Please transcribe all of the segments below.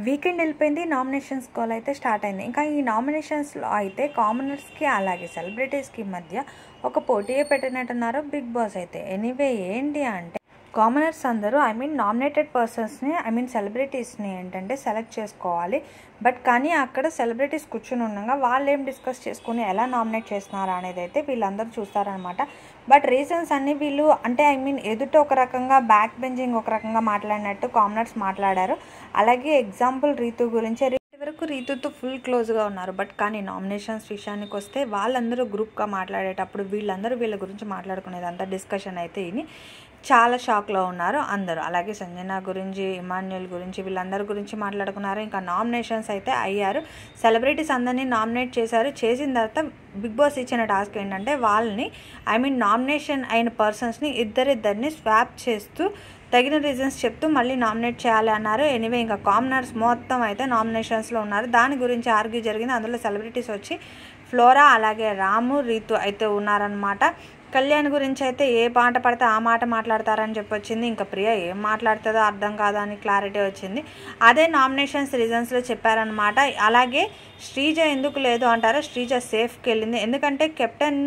Weekend వెళ్ళిపోయింది. Nominations call అయితే start అయింది. ఇంకా ఈ నామినేషన్స్లో అయితే కామనర్స్కి అలాగే సెలబ్రిటీస్కి మధ్య ఒక పోటీ పెట్టినట్టున్నారు బిగ్ బాస్ అయితే. ఎనీవే ఏంటి అంటే కామనర్స్ అందరూ నామినేటెడ్ పర్సన్స్ని సెలబ్రిటీస్ని ఏంటంటే సెలెక్ట్ చేసుకోవాలి. బట్ కానీ అక్కడ సెలబ్రిటీస్ కూర్చుని ఉండగా వాళ్ళు ఏం డిస్కస్ చేసుకుని ఎలా నామినేట్ చేస్తున్నారా అనేది అయితే వీళ్ళందరూ చూస్తారనమాట. బట్ రీజన్స్ అన్నీ వీళ్ళు అంటే ఎదుట ఒక రకంగా బ్యాక్ బెంచింగ్ ఒక రకంగా మాట్లాడినట్టు కామనర్స్ మాట్లాడారు. అలాగే ఎగ్జాంపుల్ రీతు గురించి వరకు రీతుతో ఫుల్ క్లోజ్గా ఉన్నారు. బట్ కానీ నామినేషన్స్ విషయానికి వస్తే వాళ్ళందరూ గ్రూప్గా మాట్లాడేటప్పుడు వీళ్ళందరూ వీళ్ళ గురించి మాట్లాడుకునేదంతా డిస్కషన్ అయితే ఇని చాలా షాక్లో ఉన్నారు అందరూ. అలాగే సంజన గురించి, ఇమాన్యుల్ గురించి, వీళ్ళందరి గురించి మాట్లాడుకున్నారు. ఇంకా నామినేషన్స్ అయితే అయ్యారు. సెలబ్రిటీస్ అందరినీ నామినేట్ చేశారు. చేసిన తర్వాత బిగ్ బాస్ ఇచ్చిన టాస్క్ ఏంటంటే వాళ్ళని నామినేషన్ అయిన పర్సన్స్ని ఇద్దరిద్దరిని స్వాప్ చేస్తూ తగిన రీజన్స్ చెప్తూ మళ్ళీ నామినేట్ చేయాలి అన్నారు. ఎనీవే ఇంకా కామనర్స్ మొత్తం అయితే నామినేషన్స్లో ఉన్నారు. దాని గురించి ఆర్గ్యూ జరిగింది. అందులో సెలబ్రిటీస్ వచ్చి ఫ్లోరా, అలాగే రాము, రీతు అయితే ఉన్నారనమాట. కళ్యాణ్ గురించి అయితే ఏ మాట పడితే ఆ మాట మాట్లాడతారని చెప్పొచ్చింది. ఇంకా ప్రియ ఏం మాట్లాడుతుందో అర్థం కాదా అని క్లారిటీ వచ్చింది. అదే నామినేషన్స్ రీజన్స్లో చెప్పారనమాట. అలాగే శ్రీజ ఎందుకు లేదు అంటారా, శ్రీజ సేఫ్కి వెళ్ళింది. ఎందుకంటే కెప్టెన్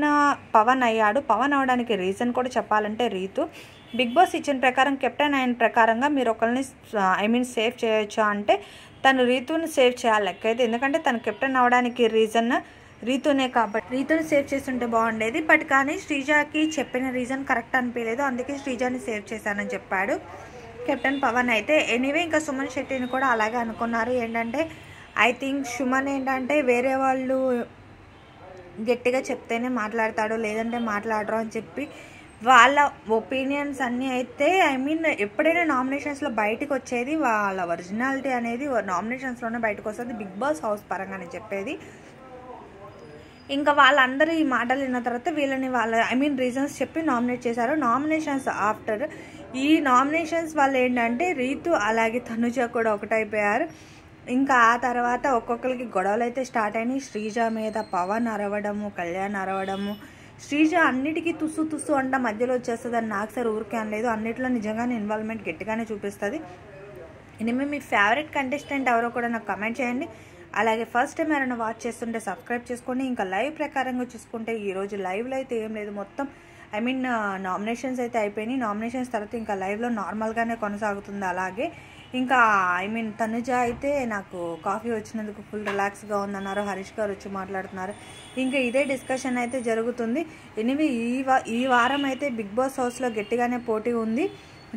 పవన్ అయ్యాడు. పవన్ అవడానికి రీజన్ కూడా చెప్పాలంటే రీతు బిగ్ బాస్ ఇచ్చిన ప్రకారం కెప్టెన్ అయిన ప్రకారంగా మీరు ఒకరిని సేవ్ చేయొచ్చు అంటే తను రీతుని సేవ్ చేయాలి లెక్క అయితే. ఎందుకంటే తను కెప్టెన్ అవడానికి రీజన్ రీతునే కాబట్టి రీతుని సేవ్ చేస్తుంటే బాగుండేది. బట్ కానీ శ్రీజాకి చెప్పిన రీజన్ కరెక్ట్ అనిపించలేదు. అందుకే శ్రీజాని సేవ్ చేశానని చెప్పాడు కెప్టెన్ పవన్ అయితే. ఎనీవే ఇంకా సుమన్ శెట్టిని కూడా అలాగే అనుకున్నారు. ఏంటంటే ఐ థింక్ సుమన్ ఏంటంటే వేరే వాళ్ళు గట్టిగా చెప్తేనే మాట్లాడతాడు, లేదంటే మాట్లాడరు అని చెప్పి వాళ్ళ ఒపీనియన్స్ అన్నీ అయితే ఎప్పుడైనా నామినేషన్స్లో బయటకు వచ్చేది వాళ్ళ ఒరిజినాలిటీ అనేది నామినేషన్స్లోనే బయటకు వస్తుంది. బిగ్ బాస్ హౌస్ పరంగానే చెప్పేది. ఇంకా వాళ్ళందరూ ఈ మాటలు విన్న తర్వాత వీళ్ళని రీజన్స్ చెప్పి నామినేట్ చేశారు. నామినేషన్స్ ఆఫ్టర్ ఈ నామినేషన్స్ వాళ్ళు ఏంటంటే రీతు అలాగే తనుజ కూడా ఒకటైపోయారు. ఇంకా ఆ తర్వాత ఒక్కొక్కరికి గొడవలు అయితే స్టార్ట్ అయినాయి. శ్రీజ మీద పవన్ అరవడము, కళ్యాణ్ అరవడము. శ్రీజ అన్నిటికీ తుస్సు అంట మధ్యలో వచ్చేస్తుంది అని నాకు సార్ ఊరికే అనలేదు. అన్నిట్లో నిజంగానే ఇన్వాల్వ్మెంట్ గట్టిగానే చూపిస్తుంది. ఇనిమే మీ ఫేవరెట్ కంటెస్టెంట్ ఎవరో కూడా నాకు కమెంట్ చేయండి. అలాగే ఫస్ట్ టైం ఎవరైనా వాచ్ చేస్తుంటే సబ్స్క్రైబ్ చేసుకోండి. ఇంకా లైవ్ ప్రకారంగా చూసుకుంటే ఈరోజు లైవ్లో అయితే ఏం లేదు, మొత్తం నామినేషన్స్ అయితే అయిపోయినాయి. నామినేషన్స్ తర్వాత ఇంకా లైవ్లో నార్మల్గానే కొనసాగుతుంది. అలాగే ఇంకా తనుజ అయితే నాకు కాఫీ వచ్చినందుకు ఫుల్ రిలాక్స్గా ఉందన్నారు. హరీష్ గారు వచ్చి మాట్లాడుతున్నారు. ఇంకా ఇదే డిస్కషన్ అయితే జరుగుతుంది. ఎనివే ఈ వారం అయితే బిగ్ బాస్ హౌస్లో గట్టిగానే పోటీ ఉంది.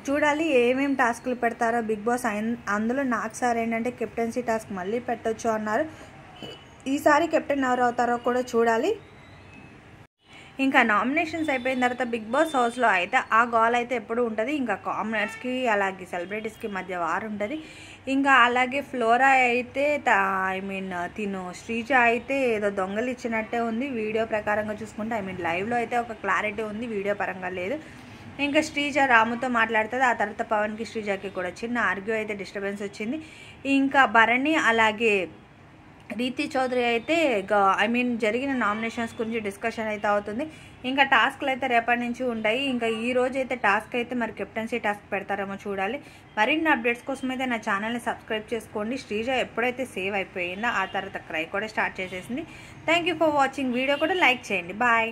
చూడాలి ఏమేమి టాస్క్లు పెడతారో బిగ్ బాస్. అందులో నాకు సార్ ఏంటంటే కెప్టెన్సీ టాస్క్ మళ్ళీ పెట్టొచ్చు అన్నారు. ఈసారి కెప్టెన్ ఎవరు అవుతారో కూడా చూడాలి. ఇంకా నామినేషన్స్ అయిపోయిన తర్వాత బిగ్ బాస్ హౌస్లో అయితే ఆ గోల్ అయితే ఎప్పుడు ఉంటుంది. ఇంకా కామనర్స్కి అలాగే సెలబ్రిటీస్కి మధ్య వారు ఉంటుంది. ఇంకా అలాగే ఫ్లోరా అయితే తిను శ్రీజ అయితే ఏదో దొంగలు ఇచ్చినట్టే ఉంది వీడియో ప్రకారంగా చూసుకుంటే. లైవ్లో అయితే ఒక క్లారిటీ ఉంది, వీడియో పరంగా లేదు. ఇంకా శ్రీజ రాముతో మాట్లాడుతుంది. ఆ తర్వాత పవన్కి శ్రీజకి కూడా చిన్న ఆర్గ్యూ అయితే డిస్టర్బెన్స్ వచ్చింది. ఇంకా భరణి అలాగే రీతి చౌదరి అయితే జరిగిన నామినేషన్స్ గురించి డిస్కషన్ అయితే అవుతుంది. ఇంకా టాస్క్లు అయితే రేపటి నుంచి ఉంటాయి. ఇంకా ఈ రోజు అయితే టాస్క్ అయితే మరి కెప్టెన్సీ టాస్క్ పెడతారేమో చూడాలి. మరిన్ని అప్డేట్స్ కోసం అయితే నా ఛానల్ని సబ్స్క్రైబ్ చేసుకోండి. శ్రీజ ఎప్పుడైతే సేవ్ అయిపోయిందో ఆ తర్వాత క్రై కూడా స్టార్ట్ చేసేసింది. Thank you for watching. Video కూడా లైక్ చేయండి. బాయ్.